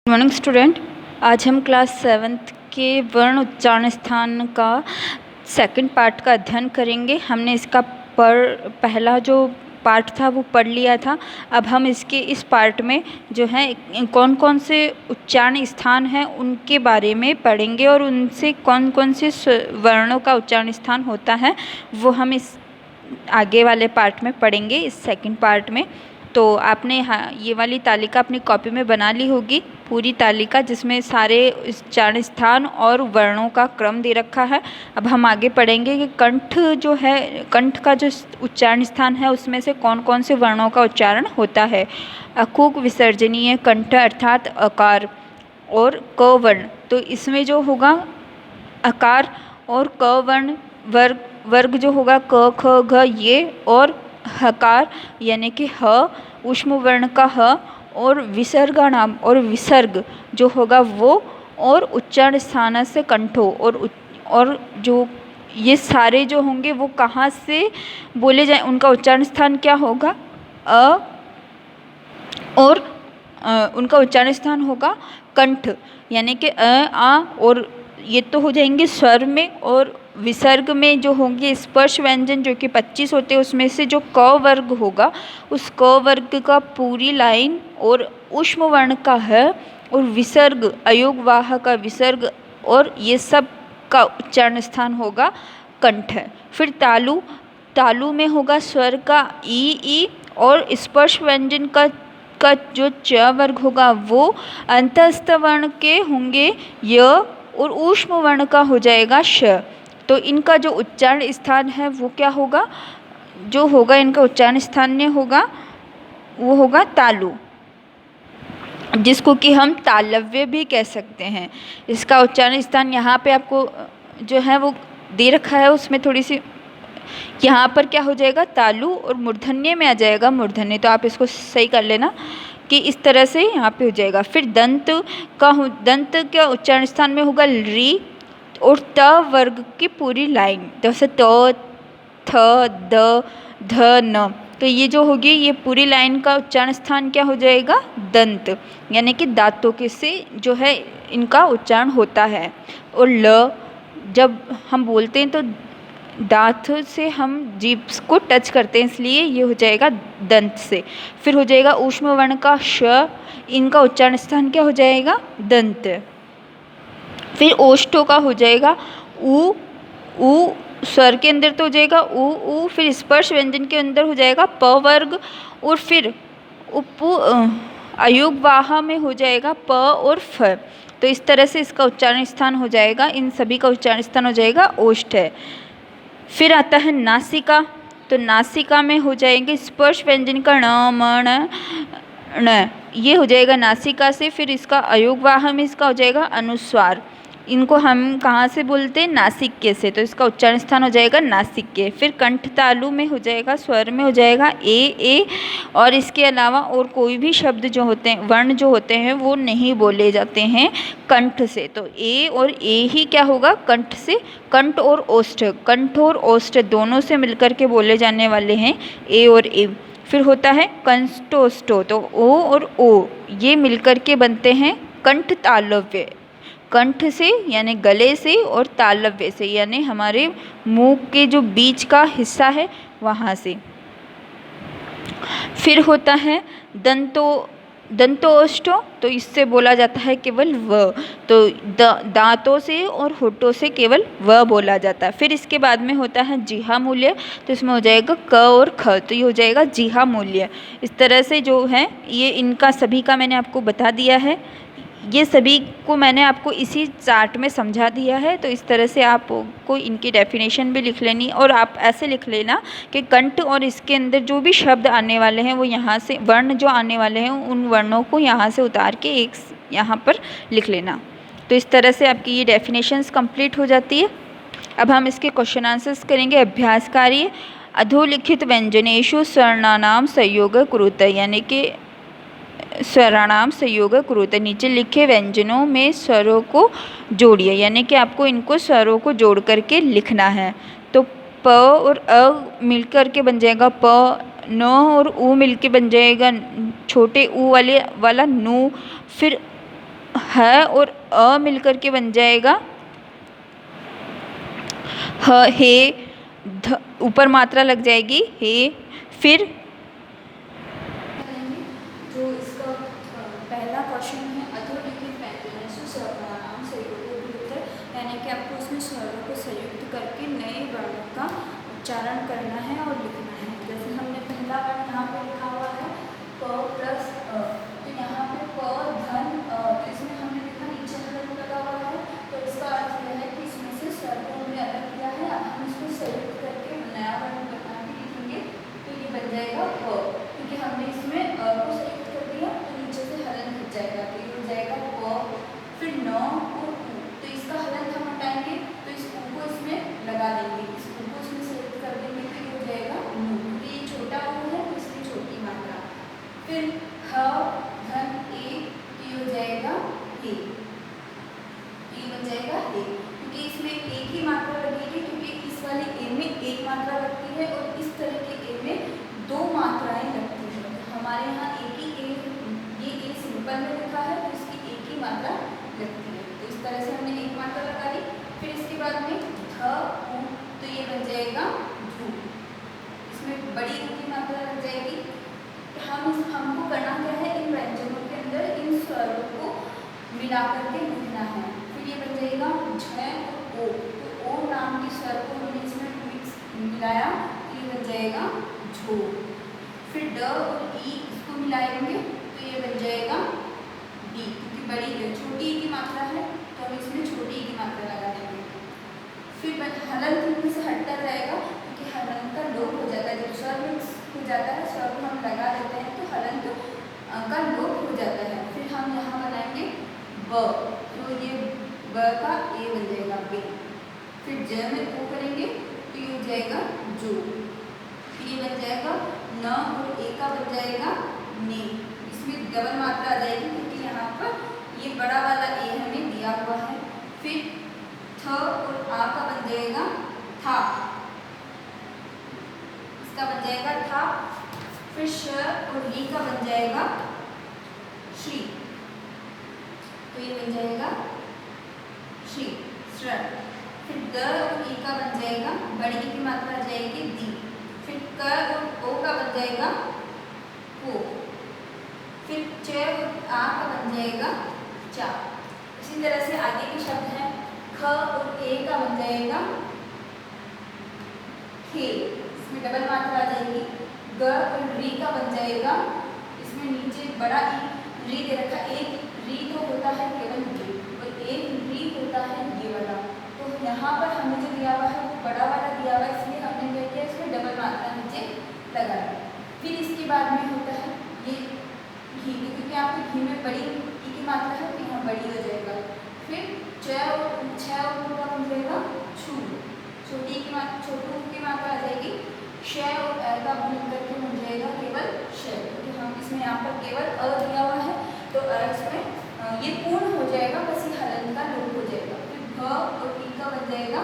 Morning student, आज हम class 7th के वर्ण उच्चारण स्थान का सेकंड पार्ट का अध्ययन करेंगे। हमने इसका पहला जो पार्ट था वो पढ़ लिया था। अब हम इसके इस पार्ट में जो है कौन कौन से उच्चारण स्थान हैं उनके बारे में पढ़ेंगे और उनसे कौन कौन से वर्णों का उच्चारण स्थान होता है वो हम इस आगे वाले पार्ट में पढ़ेंगे, इस सेकंड पार्ट में। तो आपने ये वाली तालिका अपनी कॉपी में बना ली होगी, पूरी तालिका जिसमें सारे उच्चारण स्थान और वर्णों का क्रम दे रखा है। अब हम आगे पढ़ेंगे कि कंठ जो है, कंठ का जो उच्चारण स्थान है उसमें से कौन कौन से वर्णों का उच्चारण होता है। अकूक विसर्जनीय कंठ अर्थात अकार और क वर्ण, तो इसमें जो होगा अकार और क वर्ण वर्ग जो होगा क ख घ ये, और हकार यानी कि ह ऊष्म वर्ण का ह, और विसर्गाणाम और विसर्ग जो होगा वो, और उच्चारण स्थान से कंठो और जो ये सारे जो होंगे वो कहाँ से बोले जाए, उनका उच्चारण स्थान क्या होगा और उनका उच्चारण स्थान होगा कंठ, यानी कि आ, और ये तो हो जाएंगे स्वर में, और विसर्ग में जो होंगे स्पर्श व्यंजन जो कि 25 होते हैं, उसमें से जो क वर्ग होगा उस क वर्ग का पूरी लाइन, और ऊष्म वर्ण का है, और विसर्ग अयोग वाह का विसर्ग, और ये सब का उच्चारण स्थान होगा कंठ है। फिर तालु में होगा स्वर का ई, और स्पर्श व्यंजन का जो च वर्ग होगा वो अंतस्थ वर्ण के होंगे य, और ऊष्म वर्ण का हो जाएगा श। तो इनका जो उच्चारण स्थान है वो क्या होगा, जो होगा इनका उच्चारण स्थान होगा वो होगा तालु, जिसको कि हम तालव्य भी कह सकते हैं। इसका उच्चारण स्थान यहाँ पे आपको जो है वो दे रखा है, उसमें थोड़ी सी यहाँ पर क्या हो जाएगा तालु, और मूर्धन्य में आ जाएगा मूर्धन्य, तो आप इसको सही कर लेना कि इस तरह से यहाँ पे हो जाएगा। फिर दंत का उच्चारण स्थान में होगा री, और त वर्ग की पूरी लाइन, जैसे त थ द ध न, तो ये जो होगी ये पूरी लाइन का उच्चारण स्थान क्या हो जाएगा दंत, यानी कि दांतों के से जो है इनका उच्चारण होता है। और ल जब हम बोलते हैं तो दांत से हम जीभ को टच करते हैं, इसलिए ये हो जाएगा दंत से। फिर हो जाएगा ऊष्म वर्ण का श, इनका उच्चारण स्थान क्या हो जाएगा दंत। फिर ओष्ठों का हो जाएगा ऊ स्वर के अंदर तो हो जाएगा ऊ, फिर स्पर्श व्यंजन के अंदर हो जाएगा प वर्ग, और फिर अयोग वाह में हो जाएगा प और फ। तो इस तरह से इसका उच्चारण स्थान हो जाएगा, इन सभी का उच्चारण स्थान हो जाएगा ओष्ठ है। फिर आता है नासिका, तो नासिका में हो जाएंगे स्पर्श व्यंजन का ण म ण, ये हो जाएगा नासिका से। फिर इसका अयोग वाह में इसका हो जाएगा अनुस्वार, इनको हम कहाँ से बोलते हैं नासिके से, तो इसका उच्चारण स्थान हो जाएगा नासिके। फिर कंठ तालु में हो जाएगा स्वर में हो जाएगा ए, और इसके अलावा और कोई भी शब्द जो होते हैं वर्ण जो होते हैं वो नहीं बोले जाते हैं कंठ से, तो ए और ए ही क्या होगा कंठ से। कंठ और ओष्ठ दोनों से मिलकर के बोले जाने वाले हैं ए और ए। फिर होता है कंष्टोष्ठो, तो ओ और ओ ये मिलकर के बनते हैं कंठ तालव्य, कंठ से यानी गले से, और तालव्य से यानी हमारे मुंह के जो बीच का हिस्सा है वहाँ से। फिर होता है दंतोष्ठो, तो इससे बोला जाता है केवल व, तो दांतों से और होठों से केवल व बोला जाता है। फिर इसके बाद में होता है जिहा मूल्य, तो इसमें हो जाएगा क और ख, तो ये हो जाएगा जिहा मूल्य। इस तरह से जो है ये इनका सभी का मैंने आपको बता दिया है, ये सभी को मैंने आपको इसी चार्ट में समझा दिया है। तो इस तरह से आपको इनकी डेफिनेशन भी लिख लेनी, और आप ऐसे लिख लेना कि कंठ और इसके अंदर जो भी शब्द आने वाले हैं वो यहाँ से, वर्ण जो आने वाले हैं उन वर्णों को यहाँ से उतार के एक यहाँ पर लिख लेना। तो इस तरह से आपकी ये डेफिनेशंस कंप्लीट हो जाती है। अब हम इसके क्वेश्चन आंसर्स करेंगे। अभ्यास कार्य अधोलिखित व्यंजनेषु स्वर्णानाम संयोग कुरुत, यानी कि स्वराणाम संयोग कुरुत, नीचे लिखे व्यंजनों में स्वरों को जोड़िए, यानी कि आपको इनको स्वरों को जोड़ करके लिखना है। तो प और अ मिलकर के बन जाएगा प, न और ऊ मिलके बन जाएगा छोटे ऊ वाला नू, फिर है और अ मिलकर के बन जाएगा ह, हे, ऊपर मात्रा लग जाएगी हे। फिर जो इसका पहला क्वेश्चन है अधोलिखित व्यंजनों सर्वनाम संयुक्त, यानी कि आपको उसमें स्वरों को संयुक्त करके नए वर्णों का उच्चारण करना है और लिखना है। जैसे हमने पहला वर्ण यहाँ पे लिखा हुआ है प प्लस अ, तो यहाँ पे प धन अ, तो इसमें हमने लिखा नीचे हलन लगा हुआ है, तो इसका अर्थ यह है कि इसमें से स्वर को हमने अलग किया है। अब हम इसको संयुक्त करके नया वर्ण बना के लिखेंगे, तो ये बन जाएगा प, क्योंकि हमने इसमें को संयुक्त कर दिया तो नीचे से हलन हट जाएगा, तो ये हो जाएगा प। फिर न और उ, तो इसका हलन हम हटाएंगे तो इस उ को इसमें लगा देंगे, इस उ को इसमें संयुक्त कर देंगे तो ये हो जाएगा नु, क्योंकि ये छोटा उ है तो इसकी छोटी मात्रा। फिर ह धन ए, तो ये हो जाएगा हे, ये बन जाएगा हे, क्योंकि इसमें एक ही मात्रा लगेगी, क्योंकि इस वाले ए में एक मात्रा लगती है और इस तरह के ए में दो मात्राएं लगती है। तो हमारे यहाँ एक ही ए, ये ए सिंपल में लिखा है तो इसकी एक ही मात्रा लगती है, तो इस तरह से हमने एक मात्रा लगा दी। फिर इसके बाद में ध उ, तो ये बन जाएगा धू, इसमें बड़ी उ की मात्रा लग जाएगी। हमको करना क्या है, इन व्यंजनों के अंदर इन स्वरों को मिला करके लिखना है। फिर ये बन जाएगा झ और ओ, तो ओ नाम की स्वर को हमने इसमें मिक्स मिलाया तो ये बन जाएगा झो। फिर ड और ई, इसको मिलाएंगे तो ये बन जाएगा डी, क्योंकि बड़ी है, छोटी ई की मात्रा है तो हम इसमें छोटी ई की मात्रा लगा देंगे। फिर हलन इनमें से हटता जाएगा, क्योंकि हलन का लोप हो जाता है, जब स्वर मिक्स हो जाता है स्वर को हम लगा देते हैं तो हलन तो का लोप हो जाता है। फिर हम यहाँ बनाएंगे ब, तो ये ब का ए बन जाएगा बे। फिर ज में ओ करेंगे तो ये हो जाएगा जो। फिर ये बन जाएगा न और ए का बन जाएगा ने, इसमें डबल मात्रा आ जाएगी क्योंकि यहाँ पर ये बड़ा वाला ए हमें दिया हुआ है। फिर थ और आ का बन जाएगा था, इसका बन जाएगा था। फिर श और री का बन जाएगा श्री, तो ये बन जाएगा श्री श्र। फिर द और ई का बन जाएगा, बड़ी ई की मात्रा आ जाएगी दी। फिर क और ओ का बन जाएगा को। फिर च और आ का बन जाएगा चा। इसी तरह से आगे के शब्द हैं ख और ए का बन जाएगा खे, इसमें डबल मात्रा आ जाएगी। ग और री का बन जाएगा, इसमें नीचे बड़ा ई री दे रखा, एक री तो होता है केवल ये और एक री होता है ये वाला, तो यहाँ पर हमें जो दिया हुआ है वो बड़ा वाला दिया हुआ है, इसलिए हमने क्या किया इसमें डबल मात्रा नीचे लगा दी। फिर इसके बाद में होता है ये घी, क्योंकि आपके घी में बड़ी ई की मात्रा है तो यहाँ बड़ी हो जाएगा। फिर छ और का बन जाएगा छू, छोटी की मात्रा छोटू की मात्रा आ जाएगी। श और अ का मिलकर के बन जाएगा केवल श, क्योंकि हम इसमें यहाँ पर केवल अ दिया हुआ है तो अ इसमें ये पूर्ण हो जाएगा, बस ये हलन का लोप हो जाएगा। फिर भ और ई का बन जाएगा,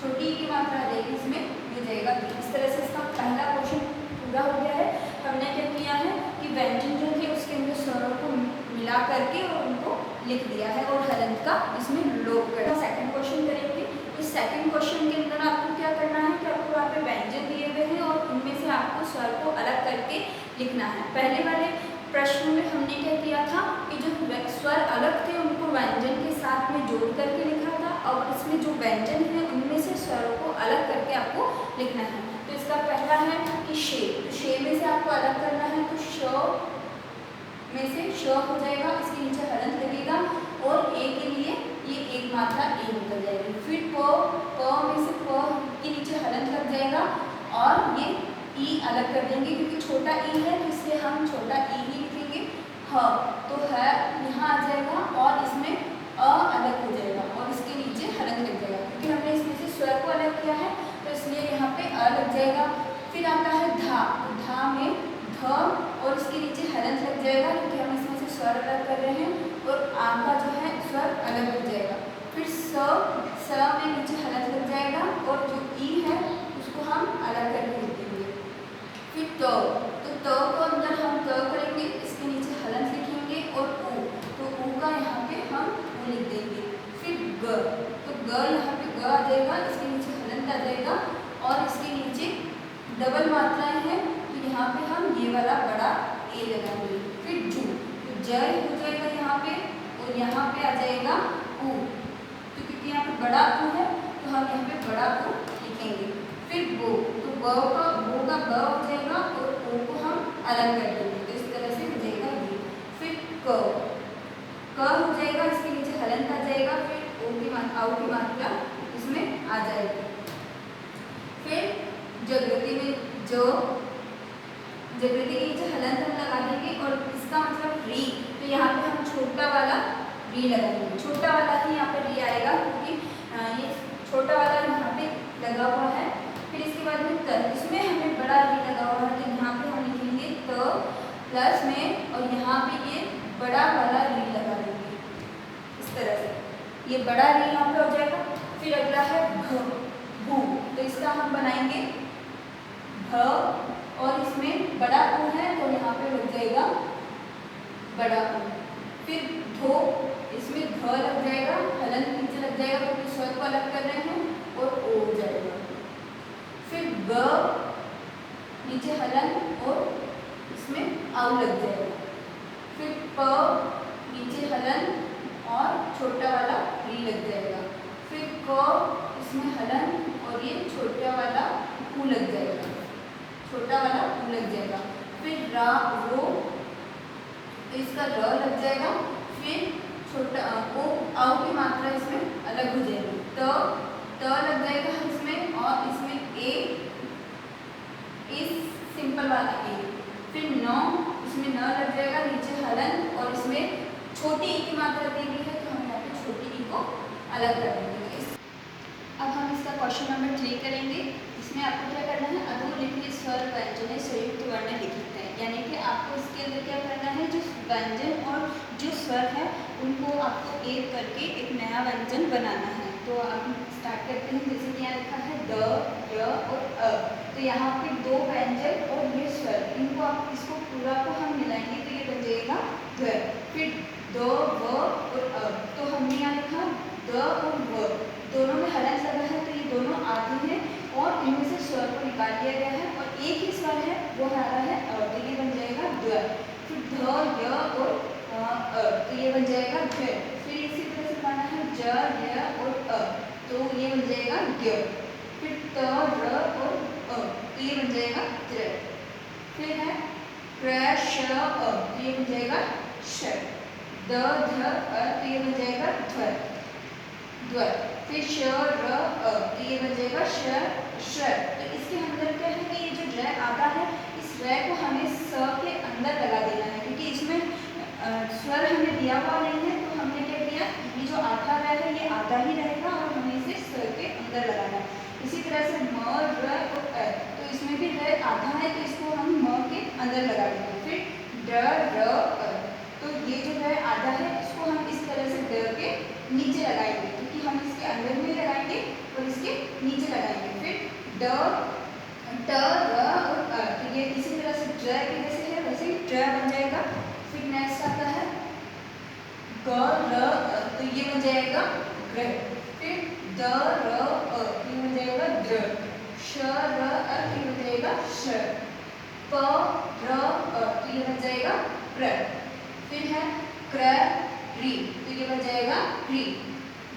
छोटी ई की मात्रा आ जाएगी, इसमें ये जाएगा। इस तरह से इसका पहला क्वेश्चन पूरा हो गया है। हमने क्या किया है कि व्यंजन जो थे उसके अंदर स्वरों को मिला करके और उनको लिख दिया है और हलंत का इसमें लोप कर। सेकंड क्वेश्चन करेंगे। इस सेकंड क्वेश्चन के अंदर आपको क्या करना है कि आपको वहाँ पे व्यंजन दिए हुए हैं और उनमें से आपको स्वर को अलग करके लिखना है। पहले वाले प्रश्न में हमने क्या किया था कि जो स्वर अलग थे उनको व्यंजन के साथ में जोड़ करके लिखा था, और इसमें जो व्यंजन है उनमें से स्वरों को अलग करके आपको लिखना है। तो इसका पहला है कि शे, तो शे में से आपको अलग करना है, तो श में से श हो जाएगा, इसके नीचे हलंत लगेगा और ए के लिए ये एक मात्रा ए निकल जाएगी। फिर प में से प के नीचे हलंत लग जाएगा और ये ई अलग कर देंगे, क्योंकि छोटा ई है तो इसलिए हम छोटा ई ही लिखेंगे। ह तो है यहाँ आ जाएगा और इसमें अ अलग हो जाएगा और इसके नीचे हलंत लग जाएगा, क्योंकि हमने इसमें से स्वर को अलग किया है तो इसलिए यहाँ पे अ लग जाएगा। फिर आता है धा, तो धा में ध और इसके नीचे हलंत लग जाएगा, क्योंकि हम इसमें से स्वर अलग कर रहे हैं और आ का जो है स्वर अलग लग जाएगा। फिर स में नीचे हलंत लग जाएगा और जो ई है उसको हम अलग करके लिखेंगे। फिर तो को अंदर हम त करेंगे, इसके नीचे हलंत लिखेंगे और ऊ, तो ऊ का यहाँ पे ग। तो ग यहाँ पे ग आ जाएगा, इसके नीचे हलंत आ जाएगा और इसके नीचे डबल मात्राएं हैं, तो यहाँ पे हम ये वाला बड़ा ए लगाएंगे। फिर जू, तो जय हो जाएगा यहाँ पे और यहाँ पे आ जाएगा ऊ, तो क्योंकि यहाँ पे बड़ा ऊ है तो हम यहाँ पे बड़ा ऊ लिखेंगे। फिर बो, तो बो का ब हो जाएगा और ओ को हम अलग कर देंगे, तो इस तरह से हो जाएगा ये। फिर क हो जाएगा, इसके नीचे हलंत आ जाएगा, फिर ओ की मात्रा इसमें आ जाएगी। फिर जागृति में जो, जागृति के नीचे हलंत हम लगा देंगे और इसका मतलब री, तो यहाँ पे हम छोटा वाला री लगाएंगे। छोटा वाला ही यहाँ पर री आएगा क्योंकि ये छोटा वाला यहाँ पे लगा हुआ है। फिर इसके बाद में त, इसमें हमें बड़ा री लगा हुआ है, तो यहाँ पे हम लिखेंगे त प्लस में और यहाँ पे ये बड़ा वाला री लगा देंगे इस तरह से, ये बड़ा री यहाँ पे हो जाएगा। फिर अगला है भ, भू, तो इसका हम बनाएंगे भ और इसमें बड़ा ऊ है तो यहाँ पे लग जाएगा बड़ा ऊ। फिर धो, इसमें ध लग जाएगा, हलंत नीचे लग जाएगा क्योंकि स्वर को अलग कर रहे हैं और ओ हो जाएगा। फिर ग, नीचे हलंत और इसमें आउ लग जाएगा। फिर प, नीचे हलंत और छोटा वाला री लग जाएगा। फिर क, इसमें हलंत और ये छोटा वाला ऊ लग जाएगा, छोटा वाला ऊ लग जाएगा। फिर रा, रो, तो इसका र लग जाएगा। फिर छोटा ओ, आउ की मात्रा इसमें अलग हो जाएगी, त लग जाएगा इसमें और इसमें ए, इस सिंपल वाला ए। फिर नौ, इसमें न लग जाएगा, नीचे हलंत और इसमें छोटी ई की मात्रा दी गई है तो हम यहाँ पे छोटी ई को अलग कर देंगे। अब हम इसका क्वेश्चन नंबर 3 करेंगे। इसमें आपको क्या करना है, अधोलिखित स्वर व्यंजन संयुक्त वर्ण लिखते हैं, यानी कि आपको इसके अंदर क्या करना है, जो व्यंजन और जो स्वर है उनको आपको एक करके एक नया व्यंजन बनाना है। तो हम स्टार्ट करते हैं। जैसे कि यहाँ लिखा है द, र और अ, तो यहाँ पे दो व्यंजन और ये स्वर, इनको आप इसको पूरा को हम मिलाएंगे तो ये बन जाएगा ध। फिर द, व और अ, तो हमने यहाँ लिखा द और व, दोनों में हलंत लगा है तो ये दोनों आधे हैं और इनमें से स्वर को निकाल दिया गया है और एक ही स्वर है वो हमारा है अ, तो ये बन जाएगा द्व। फिर ध, य और अ, तो ये बन जाएगा ध। फिर इसी तरह से बनाना है ज, य और अ, तो ये बन जाएगा य। फिर त, र और अ, तो ये बन जाएगा त्र। फिर है क्र, श, अ, तो ये बन जाएगा श। द, ध, अ, तो ये बन जाएगा ध्व, द्व। फिर श, र, अ, तो ये बन जाएगा श, श। तो इसके अंदर क्या है कि ये जो र आधा है, इस र को हमें स के अंदर लगा देना है क्योंकि इसमें स्वर हमें दिया हुआ नहीं है। तो हमने क्या किया, ये जो आधा र है ये आधा ही रहेगा और हमें इसे स के अंदर लगाना है। इसी तरह से म, र और अ, तो इसमें भी र आधा है तो इसको हम म के अंदर लगा देंगे। फिर ड, र, अ, तो ये जो है आधा है इसको हम इस तरह से ड के नीचे लगाएंगे क्योंकि हम इसके अंदर में लगाएंगे और इसके नीचे लगाएंगे। फिर ड, ट, र और अ, तो ये इसी तरह से ड्र के जैसे है वैसे ही ड्र बन जाएगा। फिर नेक्स्ट आता है ग, र, अ, तो ये बन जाएगा ग्र। फिर द, र, अ, तो ये बन जाएगा द्र। श, र, अ, तो ये बन जाएगा श। प, र, अ, तो ये बन जाएगा प्र। फिर है क्र, री, तो ये बन जाएगा री।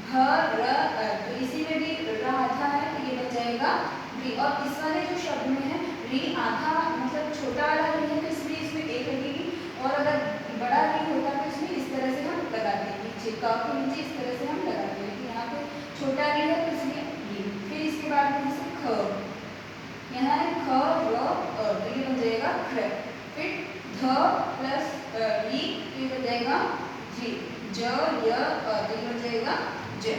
भ, र, अ, तो इसी में भी र आधा है तो ये बन जाएगा री। और इस वाले जो शब्द में है री आधा मतलब छोटा वाला री है तो इसलिए इसमें एक लगेगी और अगर बड़ा री होता तो इसमें इस तरह से हम लगाते हैं नीचे, क के नीचे इस तरह से हम लगाते हैं। यहाँ पे छोटा री है तो इसलिए ये। फिर इसके बाद में जैसे ख, यहाँ है ख, र, अ, तो ये बन जाएगा ख्र। फिर ध प्लस री, तो ये बन जाएगा जी। ज, य, अ, तो ये बन जाएगा ज।